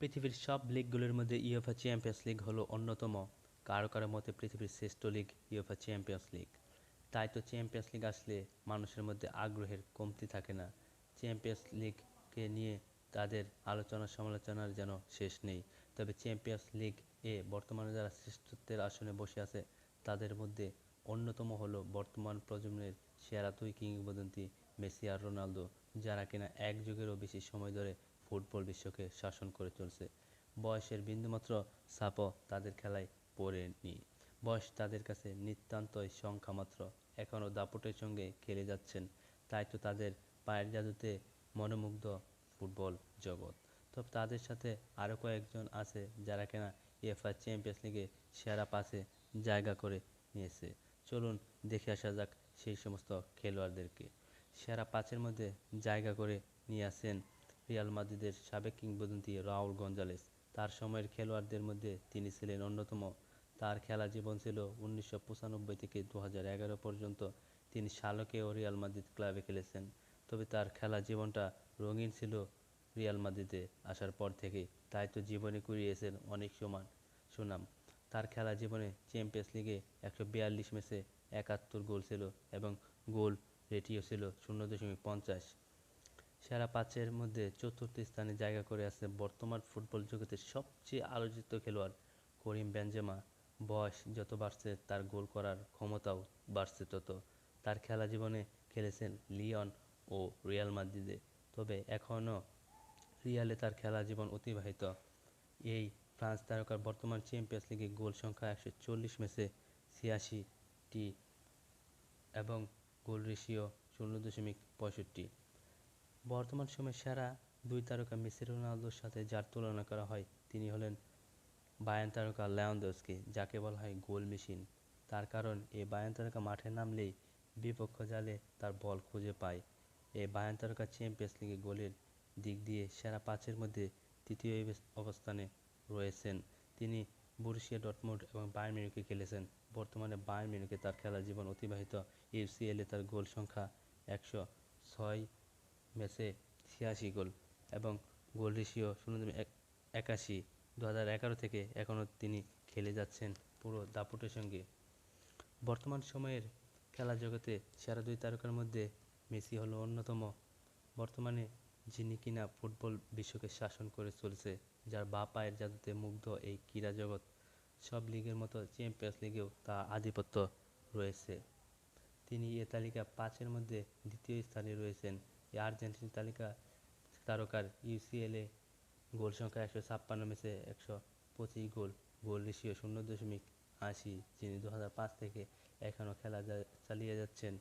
পৃথিবীর সব লিগগুলোর মধ্যে ইউএফএ চ্যাম্পিয়ন্স লিগ হলো অন্যতম। কারো কারো মতে পৃথিবীর শ্রেষ্ঠ লিগ ইউএফএ চ্যাম্পিয়ন্স লিগ। তাই তো চ্যাম্পিয়ন্স লিগ আসলে মানুষের মধ্যে আগ্রহের কমতি থাকে না। চ্যাম্পিয়ন্স লিগকে নিয়ে তাদের আলোচনা সমালোচনার যেন শেষ নেই। তবে চ্যাম্পিয়ন্স লিগ এ বর্তমানে যারা শ্রেষ্ঠত্বের আসনে বসে আছে তাদের মধ্যে অন্যতম হলো বর্তমান প্রজন্মের সেরা দুই কিংবদন্তি মেসি আর রোনালদো, যারা কিনা এক যুগেরও বেশি সময় ধরে ফুটবল বিশ্বকে শাসন করে চলছে। বয়সের বিন্দুমাত্র ছাপও তাদের খেলায় পড়েনি। বয়স তাদের কাছে নিতান্তই সংখ্যামাত্র। এখনও দাপটের সঙ্গে খেলে যাচ্ছেন। তাই তো তাদের পায়ের জাদুতে মনোমুগ্ধ ফুটবল জগৎ। তবে তাদের সাথে আরও কয়েকজন আছে যারা কিনা ইউএফএ চ্যাম্পিয়ন্স লিগে সেরা পাঁচে জায়গা করে নিয়েছে। চলুন দেখে আসা যাক সেই সমস্ত খেলোয়াড়দেরকে। সেরা পাঁচের মধ্যে জায়গা করে নিয়ে আসেন রিয়াল মাদ্রিদের সাবেক কিংবদন্তি রাউল গঞ্জালেস। তার সময়ের খেলোয়াড়দের মধ্যে তিনি ছিলেন অন্যতম। তার খেলা জীবন ছিল 1995 থেকে 2011 পর্যন্ত। তিনি শালকে ও রিয়াল মাদ্রিদ ক্লাবে খেলেছেন। তবে তার খেলা জীবনটা রঙিন ছিল রিয়াল মাদ্রিদে আসার পর থেকেই। তাই তো জীবনে কুড়িয়েছেন অনেক সুনাম। তার খেলা জীবনে চ্যাম্পিয়ন্স লিগে 142 ম্যাচে 71 গোল ছিল এবং গোল রেটিও ছিল 0.50। সেরা পাঁচের মধ্যে চতুর্থ স্থানে জায়গা করে আছে বর্তমান ফুটবল জগতের সবচেয়ে আলোচিত খেলোয়াড় করিম বেনজেমা। বয়স যত বাড়ছে তার গোল করার ক্ষমতাও বাড়ছে তত। তার খেলা জীবনে খেলেছেন লিয়ন ও রিয়াল মাদ্রিদে। তবে এখনও রিয়ালে তার খেলা জীবন অতিবাহিত। এই ফ্রান্স তারকার বর্তমান চ্যাম্পিয়ন্স লিগে গোল সংখ্যা 140 ম্যাচে 86টি এবং গোল রেশিও 0.65। বর্তমান সময়ে সেরা দুই তারকা মেসি রোনালদোর সাথে যার তুলনা করা হয় তিনি হলেন বায়ার্ন তারকা লেভানডস্কি, যাকে বলা হয় গোল মেশিন। তার কারণ এই বায়ার্ন তারকা মাঠে নামলেই বিপক্ষ জালে তার বল খুঁজে পায়। এই বায়ার্ন তারকা চ্যাম্পিয়ন্স লিগে গোলের দিক দিয়ে সেরা পাঁচের মধ্যে তৃতীয় অবস্থানে রয়েছেন। তিনি বরুসিয়া ডর্টমুন্ড এবং বায়ার্ন মিউনিখে খেলেছেন। বর্তমানে বায়ার্ন মিউনিখে তার খেলা জীবন অতিবাহিত। ইউসিএলে তার গোল সংখ্যা 106 ম্যাচে 86 গোল এবং গোল রেশিও 0.81। 2011 থেকে এখনও তিনি খেলে যাচ্ছেন পুরো দাপটের সঙ্গে। বর্তমান সময়ের খেলা জগতে সেরা দুই তারকার মধ্যে মেসি হলো অন্যতম। বর্তমানে যিনি কিনা ফুটবল বিশ্বকে শাসন করে চলেছে, যার বাঁ পায়ের জাদুতে মুগ্ধ এই ক্রীড়া জগৎ। সব লিগের মতো চ্যাম্পিয়ন্স লিগেও তা আধিপত্য রয়েছে। তিনি এ তালিকা পাঁচের মধ্যে দ্বিতীয় স্থানে রয়েছেন। এই আর্জেন্টিনা তারকার ইউসিএলে গোল সংখ্যা 156 ম্যাচে 125 গোল, গোল রেশিও 0.80। যিনি 2005 থেকে এখনও খেলা চালিয়ে যাচ্ছেন।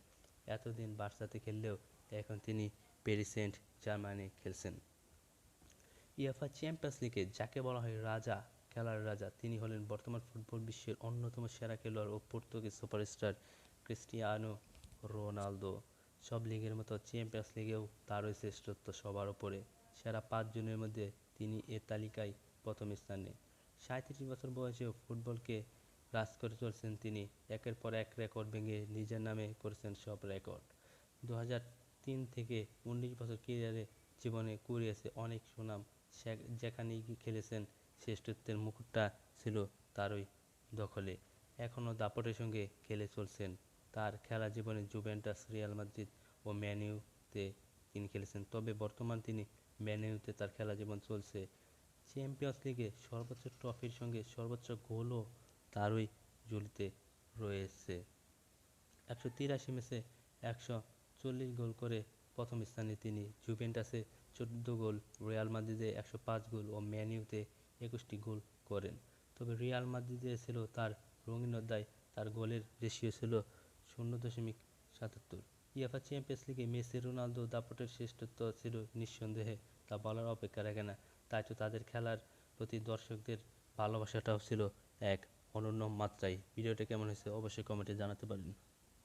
এতদিন বার্সাতে খেললেও এখন তিনি প্যারিস সেন্ট জার্মানি খেলছেন। ইউএফএ চ্যাম্পিয়ন্স লিগে যাকে বলা হয় রাজা, খেলার রাজা, তিনি হলেন বর্তমান ফুটবল বিশ্বের অন্যতম সেরা খেলোয়াড় ও পর্তুগিজ সুপারস্টার ক্রিস্টিয়ানো রোনালদো। সব লিগের মতো চ্যাম্পিয়ন্স লিগেও তারই শ্রেষ্ঠত্ব সবার ওপরে। সেরা 5 জনের মধ্যে তিনি এ তালিকায় প্রথম স্থানে। 37 বছর বয়সেও ফুটবলকে রাজ করে চলছেন তিনি। একের পর এক রেকর্ড ভেঙে নিজের নামে করেছেন সব রেকর্ড। 2003 থেকে 19 বছর ক্যারিয়ারে জীবনে কুড়িয়েছে অনেক সুনাম। যেখানেই খেলেছেন শ্রেষ্ঠত্বের মুকুটটা ছিল তারই দখলে। এখনও দাপটের সঙ্গে খেলে চলছেন। তার খেলা জীবনে জুভেন্টাস, রিয়াল মাদ্রিদ ও ম্যান ইউতে তিনি খেলেছেন। তবে বর্তমান তিনি ম্যান ইউতে তার খেলা জীবন চলছে। চ্যাম্পিয়ন্স লিগে সর্বোচ্চ ট্রফির সঙ্গে সর্বোচ্চ গোলও তারই ঝুলিতে রয়েছে। 183 ম্যাচে 140 গোল করে প্রথম স্থানে তিনি। জুভেন্টাসে 14 গোল, রিয়াল মাদ্রিদে 105 গোল ও ম্যান ইউতে 21টি গোল করেন। তবে রিয়াল মাদ্রিদে ছিল তার রঙিন অধ্যায়। তার গোলের রেশিও ছিল 0.77। ইউএফএ চ্যাম্পিয়ন্স লিগে মেসি রোনালদো দাপটের শ্রেষ্ঠত্ব ছিল নিঃসন্দেহে, তা বলার অপেক্ষা রাখে না। তাই তো তাদের খেলার প্রতি দর্শকদের ভালোবাসাটাও ছিল এক অনন্য মাত্রায়। ভিডিওটা কেমন হয়েছে অবশ্যই কমেন্টে জানাতে পারেন।